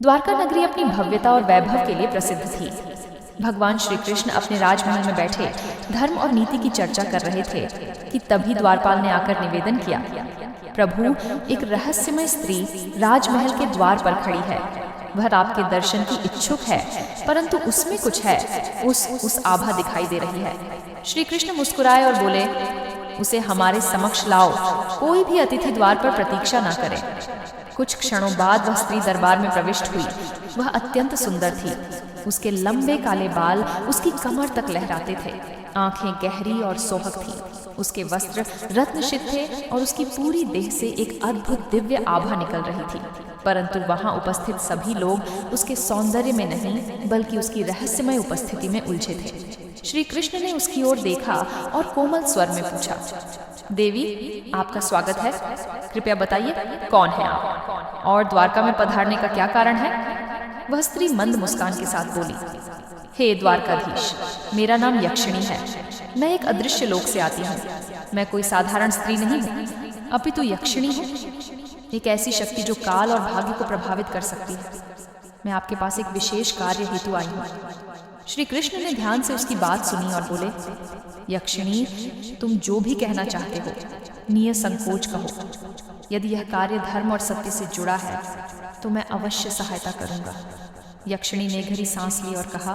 द्वारका नगरी अपनी भव्यता और वैभव के लिए प्रसिद्ध थी। भगवान श्री कृष्ण अपने राजमहल में बैठे धर्म और नीति की चर्चा कर रहे थे कि तभी द्वारपाल ने आकर निवेदन किया, प्रभु, एक रहस्यमय स्त्री राजमहल के द्वार पर खड़ी है। वह आपके दर्शन की इच्छुक है, परंतु उसमें कुछ है, उस आभा दिखाई दे रही है। श्री कृष्ण मुस्कुराए और बोले, उसे हमारे समक्ष लाओ। कोई भी अतिथि द्वार पर प्रतीक्षा न करे। कुछ क्षणों बाद वह स्त्री दरबार में प्रविष्ट हुई। वह अत्यंत सुंदर थी। उसके लंबे काले बाल उसकी कमर तक लहराते थे। आंखें गहरी और सोहक थीं। उसके वस्त्र रत्नशित थे और उसकी पूरी देह से एक अद्भुत दिव्य आभा निकल रही थी। परंतु वहां उपस्थित सभी लोग उसके सौंदर्य में नहीं, बल्कि उसकी रहस्यमय उपस्थिति में उलझे थे। श्री कृष्ण ने उसकी ओर देखा और कोमल स्वर में पूछा, देवी, आपका स्वागत है। कृपया बताइए, कौन है आप और द्वारका में पधारने का क्या कारण है? वह स्त्री मंद मुस्कान के साथ बोली, हे द्वारकाधीश, मेरा नाम यक्षिणी है। मैं एक अदृश्य लोक से आती हूँ। मैं कोई साधारण स्त्री नहीं हूँ, अपितु यक्षिणी हूँ, एक ऐसी शक्ति जो काल और भाग्य को प्रभावित कर सकती है। मैं आपके पास एक विशेष कार्य हेतु आई हूँ। श्री कृष्ण ने ध्यान से उसकी बात सुनी और बोले, यक्षिणी, तुम जो भी कहना चाहते हो निसंकोच कहो। यदि यह कार्य धर्म और सत्य से जुड़ा है तो मैं अवश्य सहायता करूंगा। यक्षिणी ने गहरी सांस ली और कहा,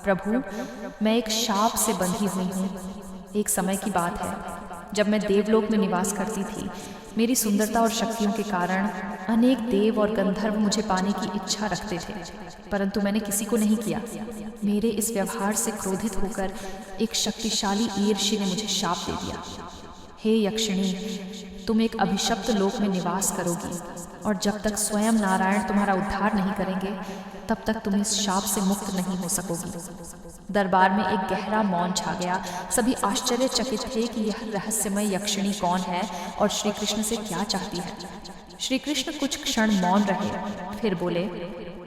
प्रभु, मैं एक शाप से बंधी हुई हूँ। एक समय की बात है, जब मैं देवलोक में निवास करती थी। मेरी सुंदरता और शक्तियों के कारण अनेक देव और गंधर्व मुझे पाने की इच्छा रखते थे, परंतु मैंने किसी को नहीं किया। मेरे इस व्यवहार से क्रोधित होकर एक शक्तिशाली ईर्ष्या ने मुझे शाप दे दिया। हे यक्षिणी, तुम एक अभिशप्त लोक में निवास करोगी और जब तक स्वयं नारायण तुम्हारा उद्धार नहीं करेंगे तब तक तुम इस शाप से मुक्त नहीं हो सकोगी। दरबार में एक गहरा मौन छा गया। सभी आश्चर्यचकित थे कि यह रहस्यमय यक्षिणी कौन है और श्री कृष्ण से क्या चाहती है। श्री कृष्ण कुछ क्षण मौन रहे, फिर बोले,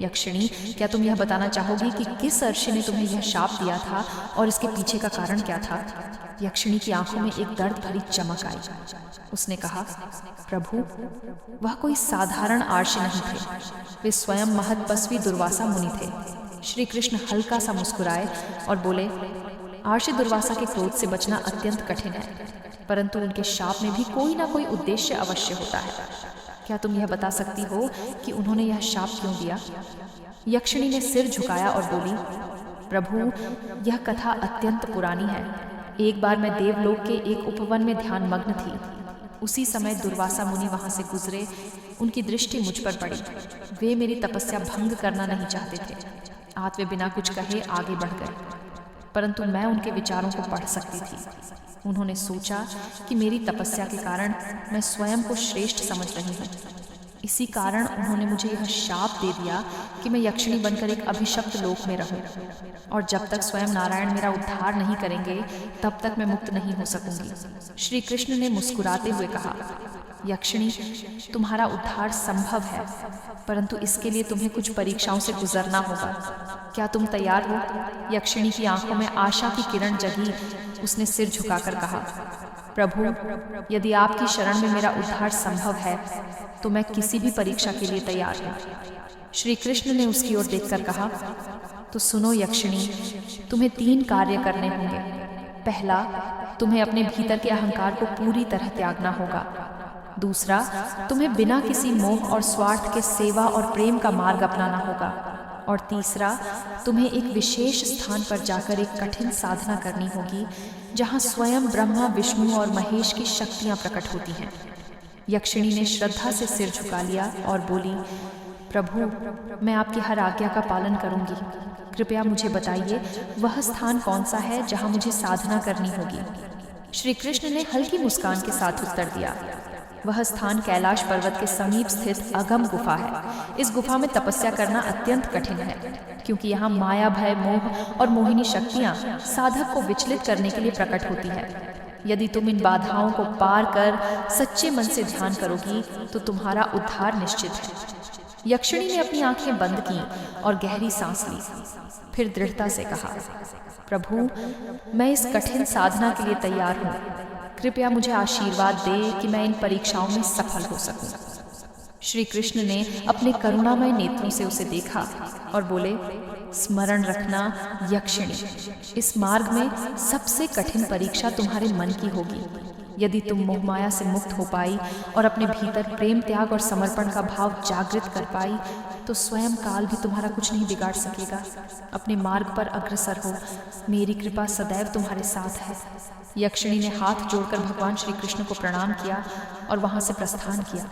यक्षिणी, क्या तुम यह बताना चाहोगी कि किस अर्षि ने तुम्हें यह शाप दिया था और इसके पीछे का कारण क्या था? यक्षिणी की आंखों में एक दर्द भरी चमक आई। उसने कहा, प्रभु, वह कोई साधारण आर्षि नहीं थे। वे स्वयं महत्पस्वी दुर्वासा मुनि थे। श्री कृष्ण हल्का सा मुस्कुराए और बोले, आर्षि दुर्वासा के क्रोध से बचना अत्यंत कठिन है, परंतु उनके शाप में भी कोई ना कोई उद्देश्य अवश्य होता है। क्या तुम यह बता सकती हो कि उन्होंने यह शाप क्यों दिया? यक्षिणी ने सिर झुकाया और बोली, प्रभु, यह कथा अत्यंत पुरानी है। एक बार मैं देवलोक के एक उपवन में ध्यान मग्न थी। उसी समय दुर्वासा मुनि वहां से गुजरे। उनकी दृष्टि मुझ पर पड़ी। वे मेरी तपस्या भंग करना नहीं चाहते थे। वे बिना कुछ कहे आगे बढ़ गए, परंतु मैं उनके विचारों को पढ़ सकती थी। उन्होंने सोचा कि मेरी तपस्या के कारण मैं स्वयं को श्रेष्ठ समझ रही हूँ। इसी कारण उन्होंने मुझे यह शाप दे दिया कि मैं यक्षिणी बनकर एक अभिशप्त लोक में रहूं, और जब तक स्वयं नारायण मेरा उद्धार नहीं करेंगे तब तक मैं मुक्त नहीं हो सकूंगी। श्री कृष्ण ने मुस्कुराते हुए कहा, यक्षिणी, तुम्हारा उद्धार संभव है, परंतु इसके लिए तुम्हें कुछ परीक्षाओं से गुजरना होगा। क्या तुम तैयार हो? यक्षिणी की आंखों में आशा की किरण जगी। उसने सिर झुकाकर कहा, प्रभु, यदि आपकी शरण में मेरा उद्धार संभव है तो मैं किसी भी परीक्षा के लिए तैयार हूँ। श्री कृष्ण ने उसकी ओर देखकर कहा, तो सुनो यक्षिणी, तुम्हें 3 कार्य करने होंगे। पहला, तुम्हें अपने भीतर के अहंकार को पूरी तरह त्यागना होगा। दूसरा, तुम्हें बिना किसी मोह और स्वार्थ के सेवा और प्रेम का मार्ग अपनाना होगा। और तीसरा, तुम्हें एक विशेष स्थान पर जाकर एक कठिन साधना करनी होगी जहाँ स्वयं ब्रह्मा, विष्णु और महेश की शक्तियाँ प्रकट होती हैं। यक्षिणी ने श्रद्धा से सिर झुका लिया और बोली, प्रभु, मैं आपकी हर आज्ञा का पालन करूंगी। कृपया मुझे बताइए, वह स्थान कौन सा है जहाँ मुझे साधना करनी होगी? श्री कृष्ण ने हल्की मुस्कान के साथ उत्तर दिया, वह स्थान कैलाश पर्वत के समीप स्थित अगम गुफा है। इस गुफा में तपस्या करना अत्यंत कठिन है, क्योंकि यहाँ माया, भय, मोह और मोहिनी शक्तियाँ साधक को विचलित करने के लिए प्रकट होती है। यदि तुम इन बाधाओं को पार कर सच्चे मन से ध्यान करोगी तो तुम्हारा उद्धार निश्चित है। यक्षिणी ने अपनी आंखें बंद की और गहरी सांस ली, फिर दृढ़ता से कहा, प्रभु, मैं इस कठिन साधना के लिए तैयार हूँ। कृपया मुझे आशीर्वाद दे कि मैं इन परीक्षाओं में सफल हो सकूं। श्री कृष्ण ने अपने करुणामय नेत्रों से उसे देखा और बोले, स्मरण रखना यक्षिणी, इस मार्ग में सबसे कठिन परीक्षा तुम्हारे मन की होगी। यदि तुम मोहमाया से मुक्त हो पाई और अपने भीतर प्रेम, त्याग और समर्पण का भाव जागृत कर पाई तो स्वयं काल भी तुम्हारा कुछ नहीं बिगाड़ सकेगा। अपने मार्ग पर अग्रसर हो, मेरी कृपा सदैव तुम्हारे साथ है। यक्षिणी ने हाथ जोड़कर भगवान श्री कृष्ण को प्रणाम किया और वहां से प्रस्थान किया।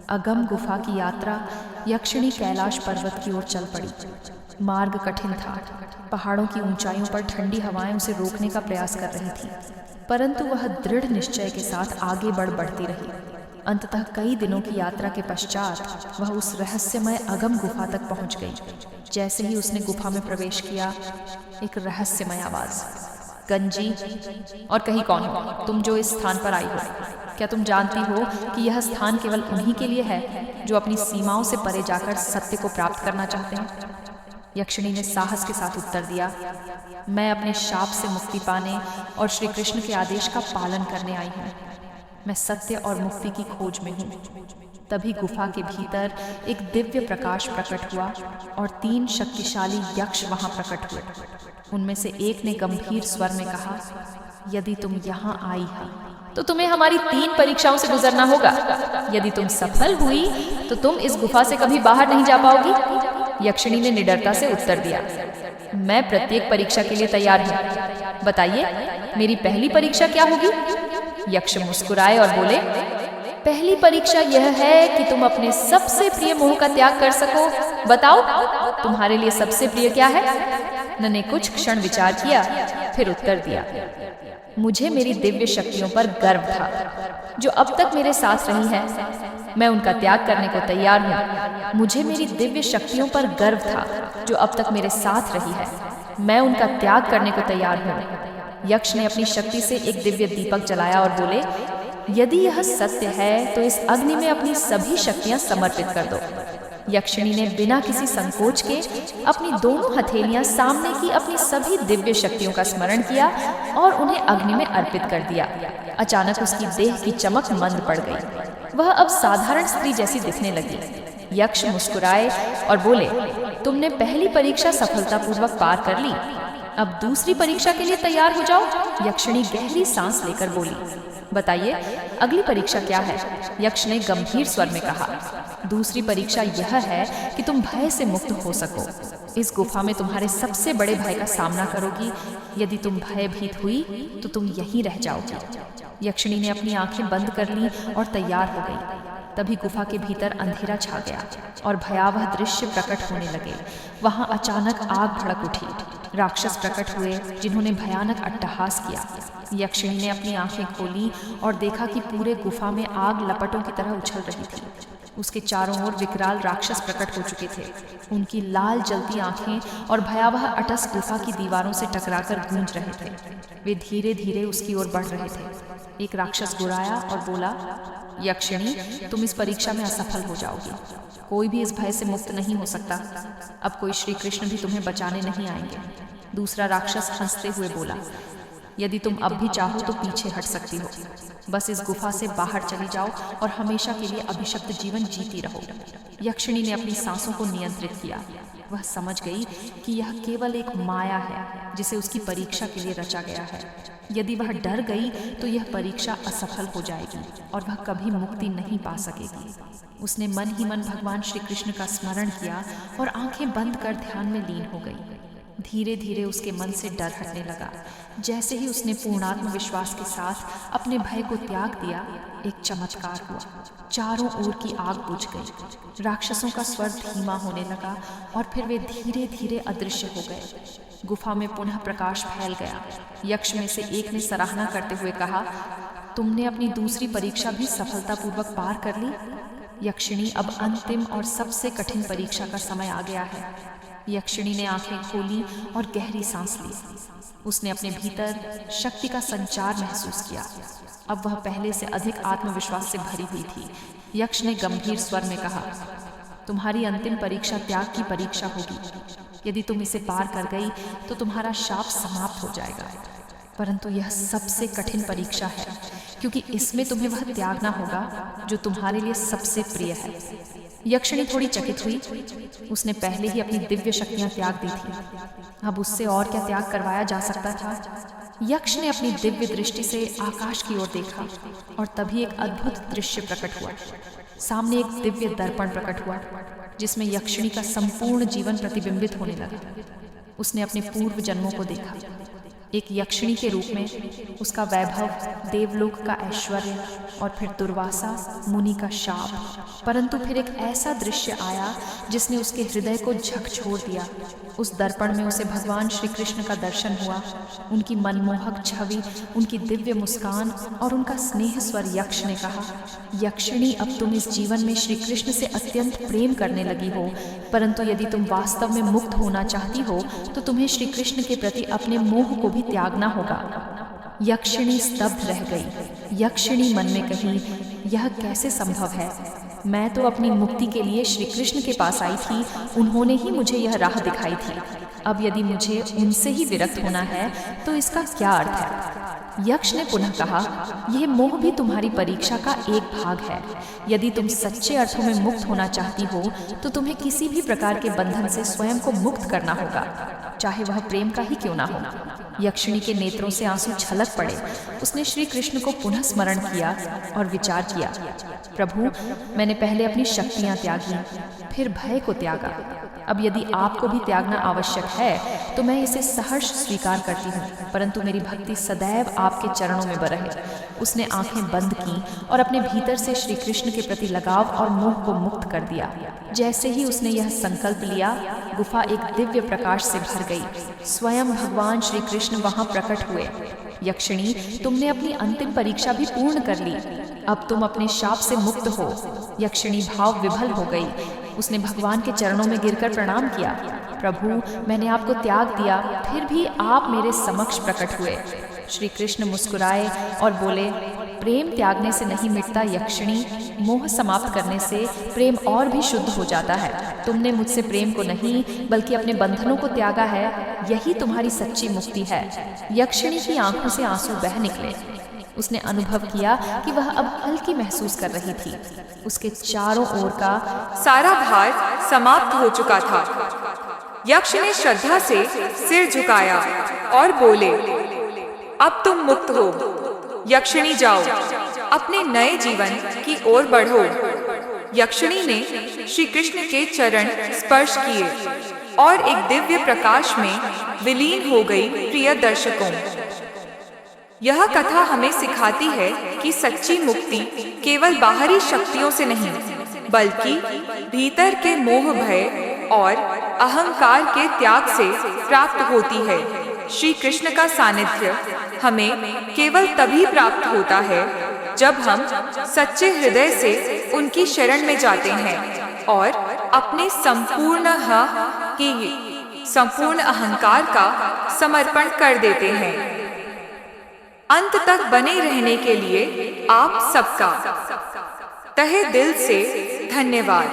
अगम गुफा की यात्रा यक्षिणी कैलाश पर्वत की ओर चल पड़ी। मार्ग कठिन था। पहाड़ों की ऊंचाइयों पर ठंडी हवाएं उसे रोकने का प्रयास कर रही थी, परंतु वह दृढ़ निश्चय के साथ आगे बढ़ती रही। अंततः कई दिनों की यात्रा के पश्चात वह उस रहस्यमय अगम गुफा तक पहुंच गई। जैसे ही उसने गुफा में प्रवेश किया, एक रहस्यमय आवाज, गंजी, और कहीं कौन हो तुम जो इस स्थान पर आई हो? क्या तुम जानती हो कि यह स्थान केवल उन्हीं के लिए है जो अपनी सीमाओं से परे जाकर सत्य को प्राप्त करना चाहते हैं? यक्षिणी ने साहस के साथ उत्तर दिया, मैं अपने शाप से मुक्ति पाने और श्री कृष्ण के आदेश का पालन करने आई हूँ। मैं सत्य और मुक्ति की खोज में हूँ। तभी गुफा के भीतर एक दिव्य प्रकाश प्रकट हुआ और 3 शक्तिशाली यक्ष वहां प्रकट हुए। उनमें से एक ने गंभीर स्वर में कहा, यदि तुम यहाँ आई हो तो तुम्हें हमारी 3 परीक्षाओं से गुजरना होगा। यदि तुम सफल हुई तो तुम इस गुफा से कभी बाहर नहीं जा पाओगी। यक्षिणी ने निडरता से उत्तर दिया, मैं प्रत्येक परीक्षा के लिए तैयार हूँ। बताइए, मेरी पहली परीक्षा क्या होगी? यक्ष मुस्कुराए और बोले, पहली परीक्षा यह है कि तुम अपने सबसे प्रिय मोह का त्याग कर सको। बताओ, तुम्हारे लिए सबसे प्रिय क्या है? ने कुछ क्षण विचार किया, फिर उत्तर दिया, मुझे मेरी दिव्य शक्तियों पर गर्व था जो अब तक मेरे साथ रही है। मैं उनका त्याग करने को तैयार हूँ। मुझे मेरी दिव्य शक्तियों पर गर्व था जो अब तक मेरे साथ रही है। मैं उनका त्याग करने को तैयार हूँ। यक्ष ने अपनी शक्ति से एक दिव्य दीपक जलाया और बोले, यदि यह सत्य है तो इस अग्नि में अपनी सभी शक्तियां समर्पित कर दो। यक्षिणी ने बिना किसी संकोच के अपनी दोनों हथेलियां सामने की अपनी सभी दिव्य शक्तियों का स्मरण किया और उन्हें अग्नि में अर्पित कर दिया। अचानक उसकी देह की चमक मंद पड़ गई। वह अब साधारण स्त्री जैसी दिखने लगी। यक्ष मुस्कुराए और बोले, तुमने पहली परीक्षा सफलतापूर्वक पार कर ली, अब दूसरी परीक्षा के लिए तैयार हो जाओ। यक्षिणी गहरी सांस लेकर बोली, बताइए, अगली परीक्षा क्या है? यक्ष ने गंभीर स्वर में कहा, दूसरी परीक्षा यह है कि तुम भय से मुक्त हो सको। इस गुफा में तुम्हारे सबसे बड़े भय का सामना करोगी। यदि तुम भयभीत हुई तो तुम यहीं रह जाओगी। यक्षिणी ने अपनी आंखें बंद कर ली और तैयार हो गई। तभी गुफा के भीतर अंधेरा छा गया और भयावह दृश्य प्रकट होने लगे। वहां अचानक आग भड़क उठी। राक्षस प्रकट हुए जिन्होंने भयानक अट्टहास किया। यक्षिणी ने अपनी आंखें खोली और देखा कि पूरे गुफा में आग लपटों की तरह उछल रही थी। उसके चारों ओर विकराल राक्षस प्रकट हो चुके थे। उनकी लाल जलती आंखें और भयावह अटस गुफा की दीवारों से टकराकर गूंज रहे थे। वे धीरे धीरे उसकी ओर बढ़ रहे थे। एक राक्षस गुर्राया और बोला, यक्षिणी, तुम इस परीक्षा में असफल हो जाओगी। कोई भी इस भय से मुक्त नहीं हो सकता। अब कोई श्री कृष्ण भी तुम्हें बचाने नहीं आएंगे। दूसरा राक्षस हंसते हुए बोला, यदि तुम अब भी चाहो तो पीछे हट सकती हो। बस इस गुफा से बाहर चली जाओ और हमेशा के लिए अभिशप्त जीवन जीती रहो। यक्षिणी ने अपनी सांसों को नियंत्रित किया। वह समझ गई कि यह केवल एक माया है जिसे उसकी परीक्षा के लिए रचा गया है। यदि वह डर गई तो यह परीक्षा असफल हो जाएगी और वह कभी मुक्ति नहीं पा सकेगी। उसने मन ही मन भगवान श्री कृष्ण का स्मरण किया और आंखें बंद कर ध्यान में लीन हो गई। धीरे धीरे उसके मन से डर हटने लगा। जैसे ही उसने पूर्णात्म विश्वास के साथ अपने भय को त्याग दिया, एक चमत्कार हुआ। चारों ओर की आग बुझ गई। राक्षसों का स्वर धीमा होने लगा और फिर वे धीरे धीरे अदृश्य हो गए। गुफा में पुनः प्रकाश फैल गया। यक्ष में से एक ने सराहना करते हुए कहा, तुमने अपनी दूसरी परीक्षा भी सफलतापूर्वक पार कर ली। यक्षिणी, अब अंतिम और सबसे कठिन परीक्षा का समय आ गया है। यक्षिणी ने आंखें खोली और गहरी सांस ली। उसने अपने भीतर शक्ति का संचार महसूस किया। अब वह पहले से अधिक आत्मविश्वास से भरी हुई थी। यक्ष ने गंभीर स्वर में कहा, तुम्हारी अंतिम परीक्षा त्याग की परीक्षा होगी। यदि तुम इसे पार कर गई तो तुम्हारा शाप समाप्त हो जाएगा। परंतु यह सबसे कठिन परीक्षा है। क्योंकि इसमें तुम्हें वह त्यागना होगा जो तुम्हारे लिए सबसे प्रिय है। यक्षिणी थोड़ी चकित हुई। उसने पहले ही अपनी दिव्य शक्तियां त्याग दी थी, अब उससे और क्या त्याग करवाया जा सकता था। यक्ष ने अपनी दिव्य दृष्टि से आकाश की ओर देखा और तभी एक अद्भुत दृश्य प्रकट हुआ। सामने एक दिव्य दर्पण प्रकट हुआ जिसमें यक्षिणी का संपूर्ण जीवन प्रतिबिंबित होने लगा। उसने अपने पूर्व जन्मों को देखा, एक यक्षिणी के रूप में, उसका वैभव, देवलोक का ऐश्वर्य और फिर दुर्वासा मुनि का शाप। परंतु फिर एक ऐसा दृश्य आया जिसने उसके हृदय को झकझोर दिया। उस दर्पण में उसे भगवान श्री कृष्ण का दर्शन हुआ। उनकी मनमोहक छवि, उनकी दिव्य मुस्कान और उनका स्नेह स्वर। यक्ष ने कहा, यक्षिणी, अब तुम इस जीवन में श्री कृष्ण से अत्यंत प्रेम करने लगी हो, परंतु यदि तुम वास्तव में मुक्त होना चाहती हो तो तुम्हें श्री कृष्ण के प्रति अपने मोह को भी त्यागना होगा। यक्षिणी स्तब्ध रह गई। यक्षिणी मन में कही, यह कैसे संभव है? मैं तो अपनी मुक्ति के लिए श्री कृष्ण के पास आई थी, उन्होंने ही मुझे यह राह दिखाई थी। अब यदि मुझे उनसे ही विरक्त होना है तो इसका क्या अर्थ है? यक्ष ने पुनः कहा, यह मोह भी तुम्हारी परीक्षा का एक भाग है। यदि तुम सच्चे अर्थों में मुक्त होना चाहती हो तो तुम्हें किसी भी प्रकार के बंधन से स्वयं को मुक्त करना होगा, चाहे वह प्रेम का ही क्यों ना हो। यक्षिणी के नेत्रों से आंसू छलक पड़े। उसने श्री कृष्ण को पुनः स्मरण किया और विचार किया, प्रभु, मैंने पहले अपनी शक्तियां त्यागी, फिर भय को त्यागा। अब यदि आपको भी त्यागना आवश्यक है तो मैं इसे सहर्ष स्वीकार करती हूँ, परंतु मेरी भक्ति सदैव आपके चरणों में बरहे। उसने आंखें बंद की और अपने भीतर से श्री कृष्ण के प्रति लगाव और मोह को मुक्त कर दिया। जैसे ही उसने यह संकल्प लिया, गुफा एक दिव्य प्रकाश से भर गई। स्वयं भगवान श्री कृष्ण वहां प्रकट हुए। यक्षिणी, तुमने अपनी अंतिम परीक्षा भी पूर्ण कर ली, अब तुम अपने शाप से मुक्त हो। यक्षिणी भाव विभल हो गई। उसने भगवान के चरणों में गिरकर प्रणाम किया, प्रभु, मैंने आपको त्याग दिया, फिर भी आप मेरे समक्ष प्रकट हुए। श्री कृष्ण मुस्कुराए और बोले, प्रेम त्यागने से नहीं मिटता यक्षिणी, मोह समाप्त करने से प्रेम और भी शुद्ध हो जाता है। तुमने मुझसे प्रेम को नहीं बल्कि अपने बंधनों को त्यागा है, यही तुम्हारी सच्ची मुक्ति है। यक्षिणी की आंखों से आंसू बह निकले। उसने अनुभव किया कि वह अब हल्की महसूस कर रही थी। उसके चारों ओर का सारा भार समाप्त हो चुका था। यक्ष ने श्रद्धा से सिर झुकाया और बोले, अब तुम मुक्त हो। यक्षिणी, जाओ, अपने नए जीवन की ओर बढ़ो। यक्षिणी ने श्री कृष्ण के चरण स्पर्श किए और एक दिव्य प्रकाश में विलीन हो गई। प्रिय दर्शकों, यह कथा हमें सिखाती है कि सच्ची मुक्ति केवल बाहरी शक्तियों से नहीं बल्कि भीतर के मोह, भय और अहंकार के त्याग से प्राप्त होती है। श्री कृष्ण का सानिध्य हमें केवल तभी प्राप्त होता है जब हम सच्चे हृदय से उनकी शरण में जाते हैं और अपने संपूर्ण अहंकार का समर्पण कर देते हैं। अंत तक बने रहने के लिए आप सबका तहे दिल से धन्यवाद।